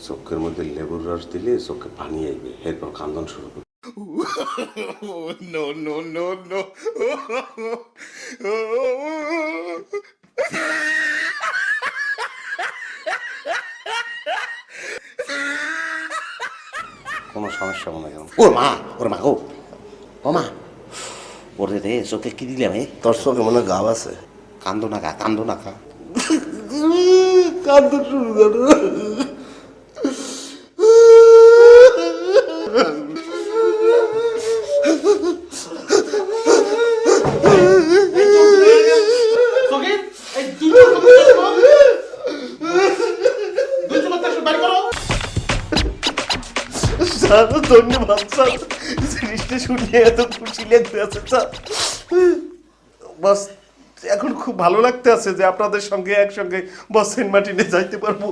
চোখের মধ্যে লেবুর রস দিলে চোখে পানি আইবে, এরপর কান্দন শুরু করবে। No, no, no, no. কোনো সমস্যা মনে হয় ওর মা গো, ও মা, ওরে রে চোখে কি দিলাম তোর চোখে মনে হয় গাব আছে। কান্দো না খা কান্দো শুরু করো। স্যার ধন্যবাদ স্যার, জিনিসটা শুনিয়ে এত খুশি লাগতে আছে স্যার। বাস এখন খুব ভালো লাগতে আছে যে আপনাদের সঙ্গে একসঙ্গে বস সেন্ট মার্টিনে যাইতে পারবো।